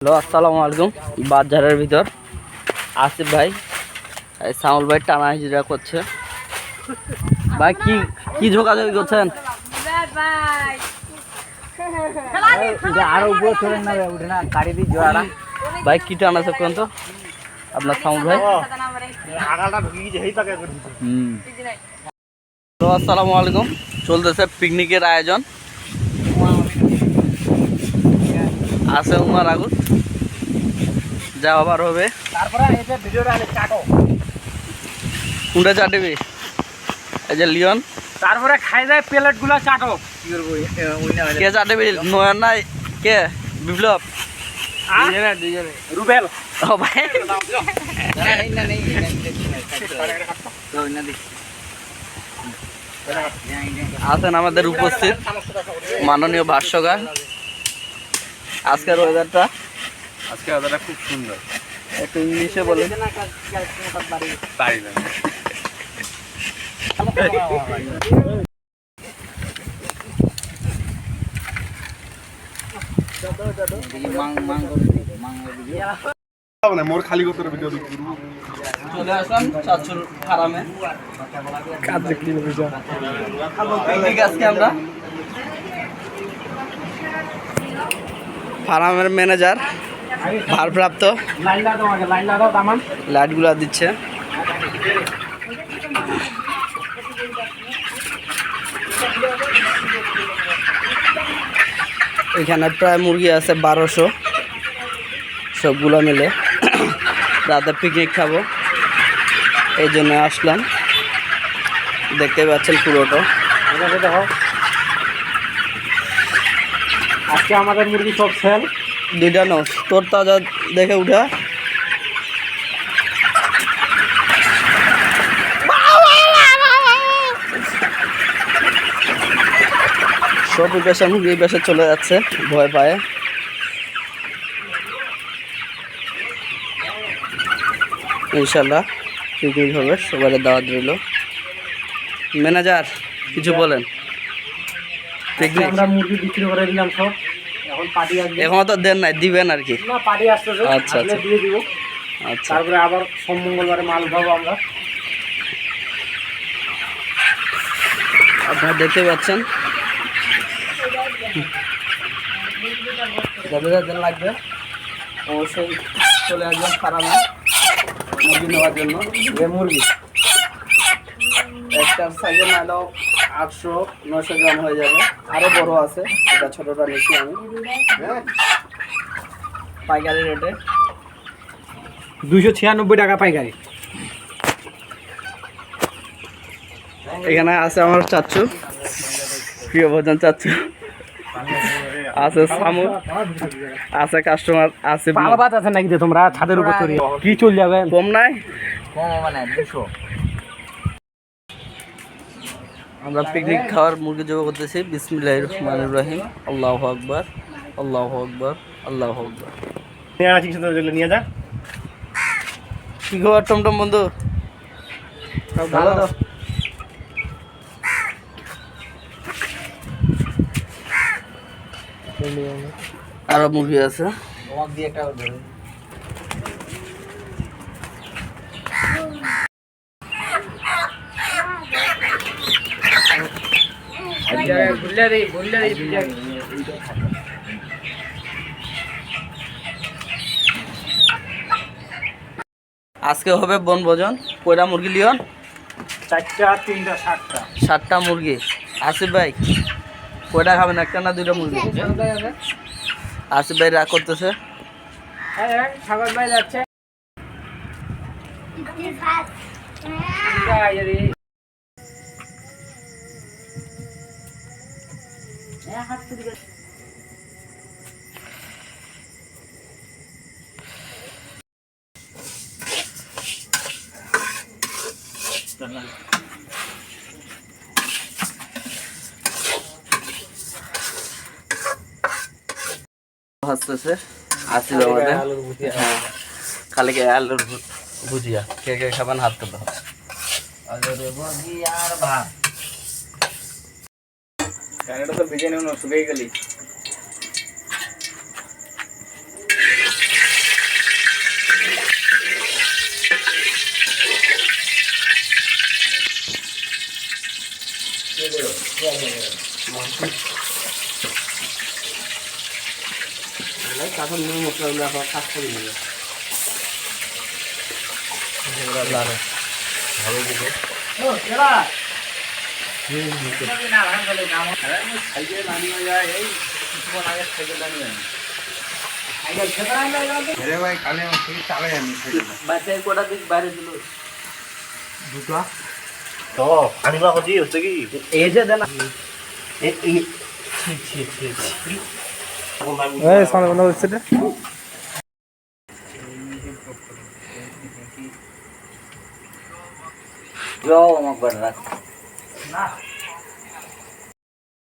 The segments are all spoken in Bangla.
হ্যালো, আসসালামু আলাইকুম। বাজারের ভিতর আসিফ ভাই, সামল ভাই টানা হিজড়া করছে। ভাই কি কি ঝোকাঝোকি করছেন? ভাই কি টানা করছেন তো আপনার সামল ভাই? তো আসসালামু আলাইকুম। চলতেছে পিকনিকের আয়োজন। আছে উমার আগুন, যা আবার হবে। কোনটা চাটিবি? এই যে লিওন। তারপরে খাই যায় প্লেট গুলা চাটো। কে চাটিবি? নয়ন নাই কে? বিপ্লব রুবেল। ও ভাই, আছেন আমাদের উপস্থিত মাননীয় ভাষ্যকার। আজকের ওয়েদারটা খুব সুন্দর। একটু ইংলিশে বলেন। পারি না। মোর খালি করতে ভিডিও চলে আসলাম চাচুর ফার্মে। আজকে আমরা ফার্মের ম্যানেজার ভারপ্রাপ্ত লাইটগুলো দিচ্ছে। এখানে প্রায় মুরগি আছে 1200, সবগুলো মিলে রাতে পিকনিক খাবো, এই জন্য আসলাম। দেখতে পাচ্ছেন পুরোটা। আজকে আমাদের মুরগি সব সেল। দুইটা নাও, তোর তাজা দেখে উঠা। সব এই পেশা মুরগি এই পেশে চলে যাচ্ছে ভয় পায়। ইনশাল্লাহ পিকনিক হবে, সবাই দাওয়াত রইল। ম্যানেজার কিছু বলেন। পিকনিক আমরা মুরগি বিক্রি করে দিলাম সব, এখন পার্টি আসবে। এখন তো দেন নাই, দিবেন আর কি। না, পার্টি আসতেছে, আচ্ছা, আসলে আচ্ছা। দিয়ে দিব। আচ্ছা, তারপরে আবার সোম মঙ্গলবারে মাল উঠাবো আমরা। আপনারা দেখতে পাচ্ছেন যাদের লাগবে অবশ্যই চলে আসবেন ফার্মে মুরগি নেওয়ার জন্য। মুরগি একটার সাইজে নাহলেও 800-900 গ্রাম হয়ে যাবে। আরও বড় আছে, এটা ছোটোটা নিচ্ছি আমি পাইকারি রেটে 296 টাকা পাইকারি। এখানে আছে আমার চাচ্চু, প্রিয় ভোজন চাচ্চু, আছে সামু, আছে কাস্টমার, আছে পাল ভাত আছে নাকি তোমরা ছাদের উপর চড়ি কি চল যাবে? কম নাই, কম মানে 200। আমরা পিকনিক খাওয়ার মুরগি জবাই করতেছি। বিসমিল্লাহির রহমানির রহিম। আল্লাহু আকবার, আল্লাহু আকবার, আল্লাহু আকবার। নিয়ে যা। কি খবর টমটম বন্ধু? ভালো তো? আরো মুরগি আছে। আজকে হবে বনভোজন। কয়টা মুরগি লিওন? 4টা, 3টা, 7টা। 7টা মুরগি। আসিফ ভাই কয়টা খাবেন, একটা না 2টা মুরগি? আসিফ ভাই রাগ করতেছে। হ্যাঁ, সাগর ভাই যাচ্ছে। হাসতেছে আসিফ আমাদের। হ্যাঁ, খালি আলুর ভুজিয়া। কে কে খাবেন হাত তুলতে হবে। আলুর ভুজিয়া আর ভাত। ক্যারেটা তো বেজে নেও, শুকিয়ে গেলি। তখন নুন মশলাগুলো আবার কাজ করে নেবে। ভালো দিকে বাচ্চায় কোটা দিক বাইরে দিল দুটো তো আনিবা হচ্ছে হচ্ছে কি এই যে দেন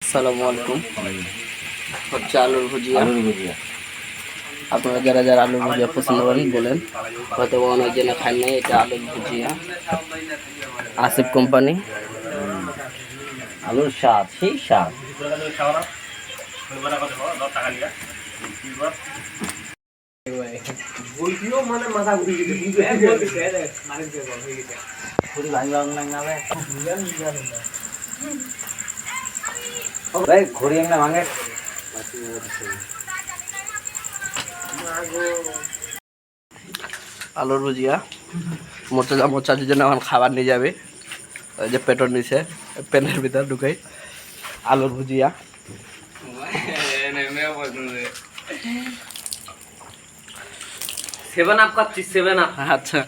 আসসালামু আলাইকুম। হচ্ছে আলুর ভুজিয়া। আপনারা যারা যারা আলুর ভুজিয়া পছন্দ করেন বলেন, হয়তো অনেক জনে খান নাই। এটা আলুর ভুজিয়া, আসিফ কোম্পানি। আলুর স্বাদ সেই স্বাদ। আলুর ভুজিয়া মোচার জন্য এখন খাবার নিয়ে যাবে। ওই যে পেটর নিচে পেনের ভিতর ঢুকাই আলুর ভুজিয়া। সেভেন আপ খাচ্ছি, সেভেন আপ। আচ্ছা